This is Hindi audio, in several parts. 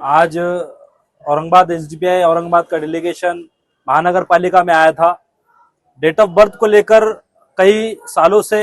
आज औरंगाबाद एसडीपीआई औरंगाबाद का डेलीगेशन महानगर पालिका में आया था। डेट ऑफ बर्थ को लेकर कई सालों से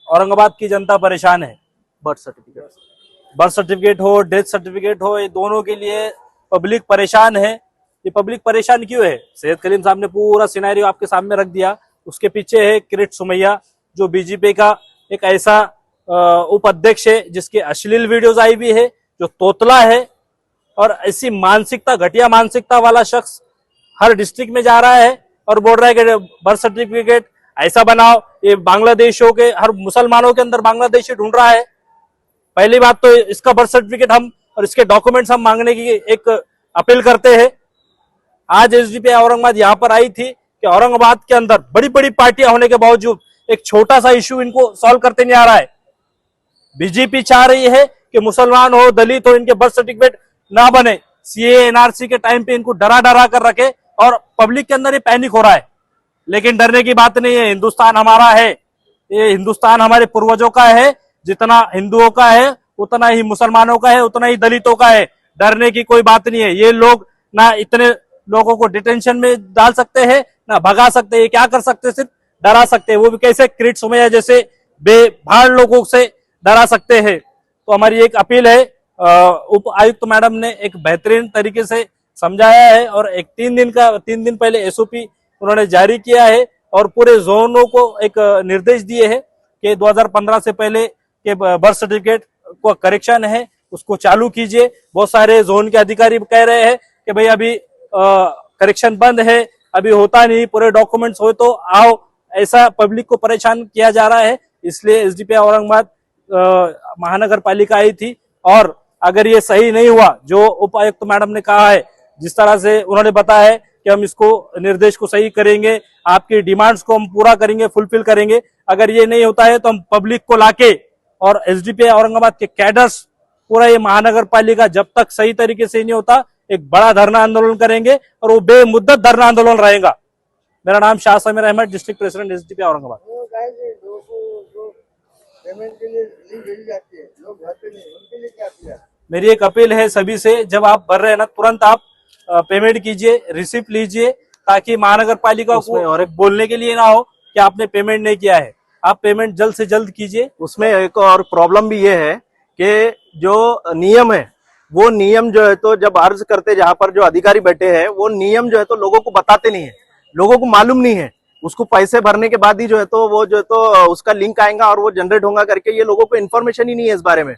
औरंगाबाद की जनता परेशान है। बर्थ सर्टिफिकेट हो, डेथ सर्टिफिकेट हो, ये दोनों के लिए पब्लिक परेशान है। ये पब्लिक परेशान क्यों है? सैयद कलीम साहब ने पूरा सिनेरियो आपके सामने रख दिया। उसके पीछे है किरीट सोमैया, जो बीजेपी का एक ऐसा उपाध्यक्ष है जिसकी अश्लील वीडियोज आई हुई है, जो तोतला है और ऐसी मानसिकता, घटिया मानसिकता वाला शख्स हर डिस्ट्रिक्ट में जा रहा है और बोल रहा है कि बर्थ सर्टिफिकेट ऐसा बनाओ। ये बांग्लादेशों के, हर मुसलमानों के अंदर बांग्लादेशी ढूंढ रहा है। पहली बात तो इसका बर्थ सर्टिफिकेट हम और इसके डॉक्यूमेंट्स हम मांगने की एक अपील करते हैं। आज एसडीपीआई औरंगाबाद यहाँ पर आई थी कि औरंगाबाद के अंदर बड़ी बड़ी पार्टियां होने के बावजूद एक छोटा सा इश्यू इनको सॉल्व करते नहीं आ रहा है। बीजेपी चाह रही है कि मुसलमान हो, दलित हो, इनके बर्थ सर्टिफिकेट ना बने। सीए एनआरसी के टाइम पे इनको डरा डरा कर रखे और पब्लिक के अंदर ये पैनिक हो रहा है। लेकिन डरने की बात नहीं है। हिंदुस्तान हमारा है, ये हिंदुस्तान हमारे पूर्वजों का है। जितना हिंदुओं का है उतना ही मुसलमानों का है, उतना ही दलितों का है। डरने की कोई बात नहीं है। ये लोग ना इतने लोगों को डिटेंशन में डाल सकते हैं, ना भगा सकते हैं। क्या कर सकते हैं? सिर्फ डरा सकते हैं। वो भी कैसे? किरीट सोमैया जैसे बेभाड़ लोगों से डरा सकते हैं। तो हमारी एक अपील है, उप आयुक्त मैडम ने एक बेहतरीन तरीके से समझाया है और एक 3 दिन पहले एसओपी उन्होंने जारी किया है और पूरे जोनों को एक निर्देश दिए हैं कि 2015 से पहले के बर्थ सर्टिफिकेट को करेक्शन है उसको चालू कीजिए। बहुत सारे जोन के अधिकारी कह रहे हैं कि भाई अभी करेक्शन बंद है, अभी होता नहीं, पूरे डॉक्यूमेंट्स हो तो आओ। ऐसा पब्लिक को परेशान किया जा रहा है। इसलिए एसडीपीआई औरंगाबाद महानगर पालिका आई थी और अगर ये सही नहीं हुआ, जो उपायुक्त मैडम ने कहा है, जिस तरह से उन्होंने बताया है कि हम इसको निर्देश को सही करेंगे, आपकी डिमांड्स को हम पूरा करेंगे, फुलफिल करेंगे। अगर ये नहीं होता है तो हम पब्लिक को लाके और एसडीपीआई औरंगाबाद के कैडर्स, पूरा ये महानगर पालिका जब तक सही तरीके से नहीं होता, एक बड़ा धरना आंदोलन करेंगे और वो बेमुद्दत धरना आंदोलन रहेगा। मेरा नाम Shah Sameer Ahmed, district president SDPI Aurangabad. मेरी एक अपील है सभी से, जब आप भर रहे हैं ना, तुरंत आप पेमेंट कीजिए, रिसिप्ट लीजिए, ताकि महानगर पालिका को और एक बोलने के लिए ना हो कि आपने पेमेंट नहीं किया है। आप पेमेंट जल्द से जल्द कीजिए। उसमें एक और प्रॉब्लम भी ये है कि जो नियम है, वो नियम जो है तो जब अर्ज करते जहां पर जो अधिकारी बैठे हैं, वो नियम जो है तो लोगों को बताते नहीं है, लोगों को मालूम नहीं है। उसको पैसे भरने के बाद ही जो है तो वो जो है तो उसका लिंक आएगा और वो जनरेट होगा करके, ये लोगों को इन्फॉर्मेशन ही नहीं है इस बारे में।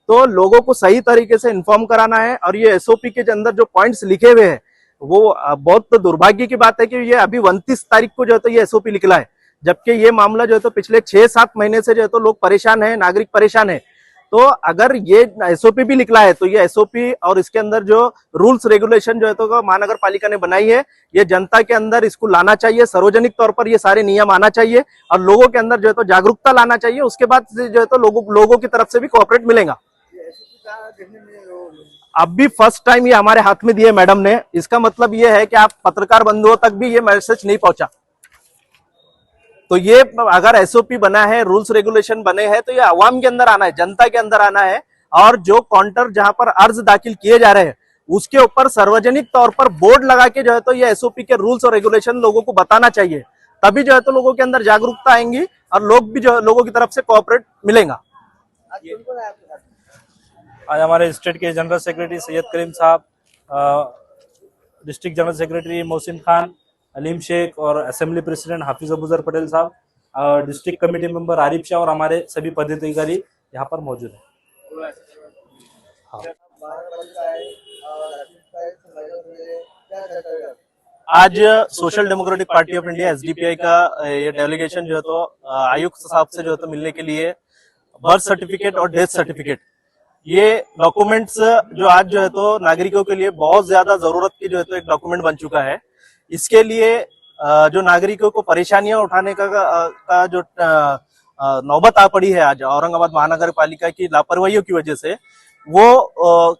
तो लोगों को सही तरीके से इन्फॉर्म कराना है। और ये एसओपी के अंदर जो पॉइंट्स लिखे हुए हैं, वो बहुत दुर्भाग्य की बात है कि ये अभी 29 तारीख को जो है तो ये एसओपी निकला है, जबकि ये मामला जो है तो पिछले 6-7 महीने से जो है तो लोग परेशान है, नागरिक परेशान है। तो अगर ये एसओपी भी निकला है तो ये एसओपी और इसके अंदर जो रूल्स रेगुलेशन जो है तो महानगर पालिका ने बनाई है, ये जनता के अंदर इसको लाना चाहिए। सार्वजनिक तौर पर ये सारे नियम आना चाहिए और लोगों के अंदर जो है तो जागरूकता लाना चाहिए। उसके बाद जो है तो लोगों की तरफ से भी कोऑपरेट मिलेगा। अब भी फर्स्ट टाइम ये हमारे हाथ में दिए मैडम ने। इसका मतलब ये है कि आप पत्रकार बंधुओं तक भी ये मैसेज नहीं पहुंचा। तो ये अगर एसओपी बना है, रूल्स रेगुलेशन बने हैं, तो ये आवाम के अंदर आना है, जनता के अंदर आना है। और जो काउंटर जहां पर अर्ज दाखिल किए जा रहे हैं, उसके ऊपर सार्वजनिक तौर पर बोर्ड लगा के जो है तो ये एसओपी के रूल्स और रेगुलेशन लोगों को बताना चाहिए। तभी जो है तो लोगों के अंदर जागरूकता आएंगी और लोग भी जो लोगों की तरफ से कोऑपरेट मिलेगा। आज हमारे स्टेट के general secretary Syed Kalim sahab, district general secretary Mohsin Khan, Aleem Shaikh और assembly president Hafiz Abuzar Patel sahab, district committee member Arif Shah और हमारे सभी पदाधिकारी यहाँ पर मौजूद हैं। हाँ। आज social democratic party of India SDPI का ये डेलीगेशन जो है तो आयुक्त साहब से जो है तो मिलने के लिए बर्थ सर्टिफिकेट और डेथ सर्टिफिकेट, ये डॉक्यूमेंट्स जो आज जो है तो नागरिकों के लिए बहुत ज्यादा जरूरत की जो है तो एक डॉक्यूमेंट बन चुका है। इसके लिए जो नागरिकों को परेशानियां उठाने का जो नौबत आ पड़ी है आज औरंगाबाद महानगर पालिका की लापरवाहियों की वजह से, वो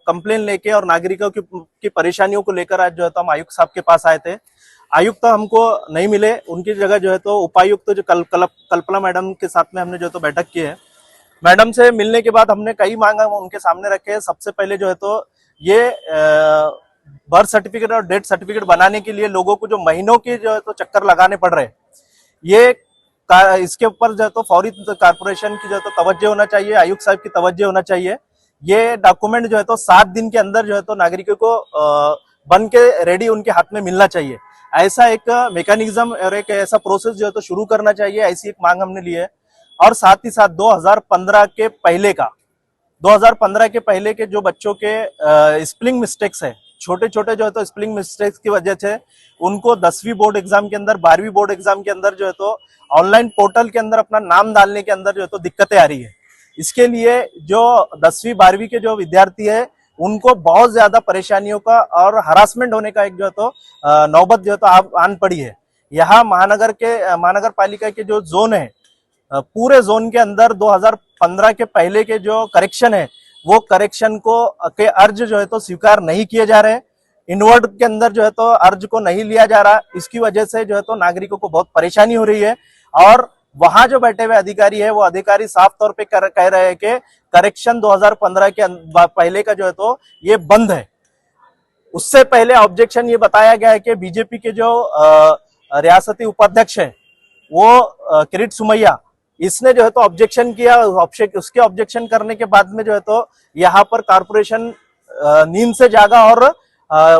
कंप्लेन लेके और नागरिकों की परेशानियों को लेकर आज जो है तो हम आयुक्त साहब के पास आए थे। आयुक्त हमको नहीं मिले, उनकी जगह जो है तो उपायुक्त जो कल्पना मैडम के साथ में हमने जो है तो बैठक की है। मैडम से मिलने के बाद हमने कई मांगा उनके सामने रखे। सबसे पहले जो है तो ये बर्थ सर्टिफिकेट और डेथ सर्टिफिकेट बनाने के लिए लोगों को जो महीनों के जो है तो चक्कर लगाने पड़ रहे हैं, ये इसके ऊपर जो है तो फौरी कारपोरेशन की जो है तो तवज्जो होना चाहिए, आयुक्त साहब की तवज्जो होना चाहिए। ये डॉक्यूमेंट जो है तो 7 दिन के अंदर जो है तो नागरिकों को बन के रेडी उनके हाथ में मिलना चाहिए। ऐसा एक मैकेनिज्म और एक ऐसा प्रोसेस जो है तो शुरू करना चाहिए, ऐसी एक मांग हमने ली है। और साथ ही साथ 2015 के पहले के जो बच्चों के स्पेलिंग मिस्टेक्स है, छोटे छोटे जो है तो स्पेलिंग मिस्टेक्स की वजह से उनको 10वीं बोर्ड एग्जाम के अंदर, 12वीं बोर्ड एग्जाम के अंदर जो है तो ऑनलाइन पोर्टल के अंदर अपना नाम डालने के अंदर जो है तो दिक्कतें आ रही है। इसके लिए जो 10वीं 12वीं के जो विद्यार्थी है उनको बहुत ज्यादा परेशानियों का और हरासमेंट होने का एक जो है तो नौबत जो है तो आन पड़ी है। यहाँ महानगर पालिका के जो जोन है, पूरे जोन के अंदर 2015 के पहले के जो करेक्शन है, वो करेक्शन के अर्ज जो है तो स्वीकार नहीं किए जा रहे। इनवर्ड के अंदर जो है तो अर्ज को नहीं लिया जा रहा। इसकी वजह से जो है तो नागरिकों को बहुत परेशानी हो रही है। और वहां जो बैठे हुए अधिकारी है, वो अधिकारी साफ तौर पे कह रहे हैं कि करेक्शन 2015 के पहले का जो है तो ये बंद है। उससे पहले ऑब्जेक्शन ये बताया गया है कि बीजेपी के जो रियासती उपाध्यक्ष है, वो किरीट सोमैया, इसने जो है तो ऑब्जेक्शन किया। उसके ऑब्जेक्शन करने के बाद में जो है तो यहाँ पर कारपोरेशन नींद से जागा और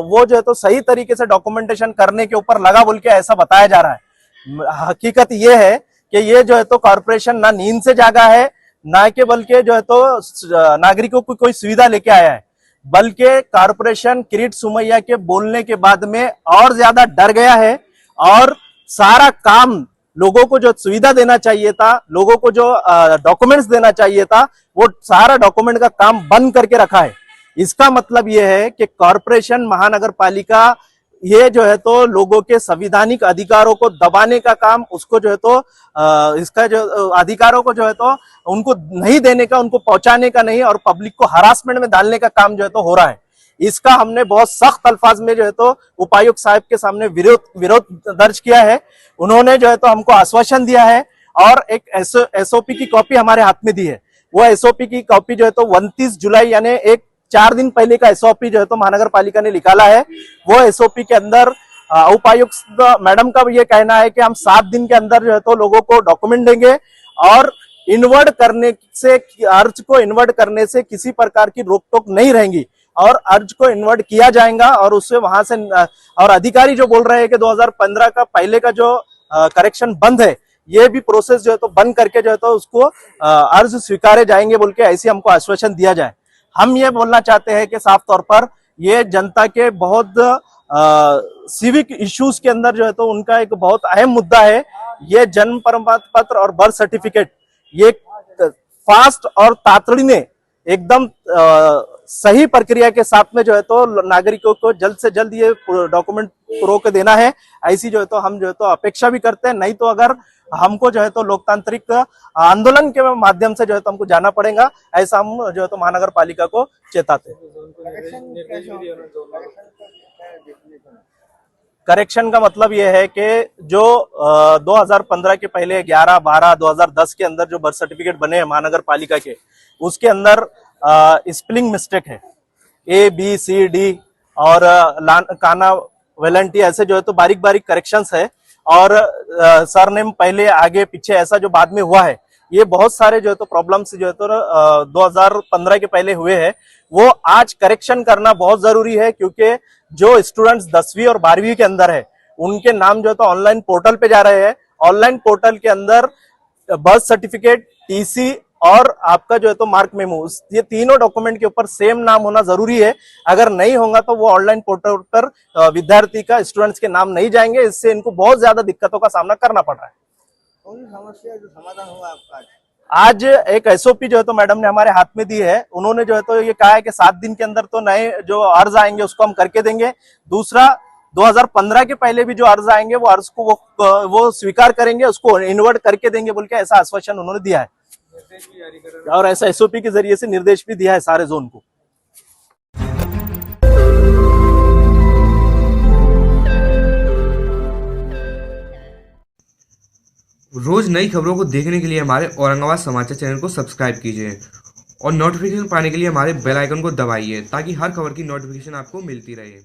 वो जो है तो सही तरीके से डॉक्यूमेंटेशन करने के ऊपर लगा बोल के ऐसा बताया जा रहा है। हकीकत ये है कि ये जो है तो कारपोरेशन ना नींद से जागा है, ना कि बल्कि जो है तो नागरिकों को कोई सुविधा लेके आया है, बल्कि कारपोरेशन किरीट सोमैया के बोलने के बाद में और ज्यादा डर गया है और सारा काम, लोगों को जो सुविधा देना चाहिए था, लोगों को जो डॉक्यूमेंट्स देना चाहिए था, वो सारा डॉक्यूमेंट का काम बंद करके रखा है। इसका मतलब ये है कि कॉरपोरेशन, महानगर पालिका, ये जो है तो लोगों के संवैधानिक अधिकारों को दबाने का काम, उसको जो है तो इसका जो अधिकारों को जो है तो उनको नहीं देने का, उनको पहुंचाने का नहीं, और पब्लिक को हरासमेंट में डालने का काम जो है तो हो रहा है। इसका हमने बहुत सख्त अल्फाज में जो है तो उपायुक्त साहब के सामने विरोध दर्ज किया है। उन्होंने जो है तो हमको आश्वासन दिया है और एक एसओपी की कॉपी हमारे हाथ में दी है। वो एसओपी की कॉपी जो है तो 29 जुलाई यानी एक 4 दिन पहले का एसओपी जो है तो महानगर पालिका ने निकाला है। वो एसओपी के अंदर उपायुक्त मैडम का ये कहना है कि हम 7 दिन के अंदर जो है तो लोगों को डॉक्यूमेंट देंगे और इन्वर्ट करने से, अर्ज को इन्वर्ट करने से किसी प्रकार की रोक टोक नहीं रहेंगी और अर्ज को इन्वर्ट किया जाएगा। और उससे वहां से, और अधिकारी जो बोल रहे हैं कि 2015 का पहले का जो करेक्शन बंद है, ये भी प्रोसेस जो है तो बंद करके जो है तो उसको अर्ज स्वीकारे जाएंगे बोल के ऐसे हमको आश्वासन दिया जाए। हम ये बोलना चाहते हैं कि साफ तौर पर ये जनता के बहुत सिविक इश्यूज के अंदर जो है तो उनका एक बहुत अहम मुद्दा है। ये जन्म प्रमाण पत्र और बर्थ सर्टिफिकेट, ये फास्ट और तातड़ी ने एकदम सही प्रक्रिया के साथ में जो है तो नागरिकों को जल्द से जल्द ये डॉक्यूमेंट प्रो के देना है, ऐसी जो है तो हम जो है तो अपेक्षा भी करते हैं। नहीं तो अगर हमको जो है तो लोकतांत्रिक आंदोलन के माध्यम से जो है तो हमको जाना पड़ेगा, ऐसा हम जो है तो महानगर पालिका को चेताते हैं। करेक्शन का मतलब ये है कि जो 2015 के पहले 11, 12, 2010 के अंदर जो बर्थ सर्टिफिकेट बने हैं महानगर पालिका के, उसके अंदर स्पेलिंग मिस्टेक है, ABCD और काना वेलेंटी, ऐसे जो है तो बारीक बारीक करेक्शंस है। और सरनेम पहले आगे पीछे ऐसा जो बाद में हुआ है, ये बहुत सारे जो है तो प्रॉब्लम्स जो है तो 2015 के पहले हुए हैं, वो आज करेक्शन करना बहुत जरूरी है। क्योंकि जो स्टूडेंट्स 10वीं और 12वीं के अंदर है, उनके नाम जो है तो ऑनलाइन पोर्टल पे जा रहे हैं। ऑनलाइन पोर्टल के अंदर बर्थ सर्टिफिकेट, TC और आपका जो है तो मार्क मेमो, ये तीनों डॉक्यूमेंट के ऊपर सेम नाम होना जरूरी है। अगर नहीं होगा तो वो ऑनलाइन पोर्टल पर विद्यार्थी का, स्टूडेंट्स के नाम नहीं जाएंगे। इससे इनको बहुत ज्यादा दिक्कतों का सामना करना पड़ रहा है। कौन सी समस्या जो समाधान हुआ आपका? आज एक एसओपी जो है तो मैडम ने हमारे हाथ में दी है। उन्होंने जो है तो ये कहा है कि 7 दिन के अंदर तो नए जो अर्ज आएंगे उसको हम करके देंगे। दूसरा, 2015 के पहले भी जो अर्ज आएंगे वो अर्ज को वो स्वीकार करेंगे, उसको इन्वर्ट करके देंगे बोल के ऐसा आश्वासन उन्होंने दिया है। और ऐसा एसओपी के जरिए से निर्देश भी दिया है सारे जोन को। रोज नई खबरों को देखने के लिए हमारे औरंगाबाद समाचार चैनल को सब्सक्राइब कीजिए और नोटिफिकेशन पाने के लिए हमारे बेल आइकन को दबाइए ताकि हर खबर की नोटिफिकेशन आपको मिलती रहे।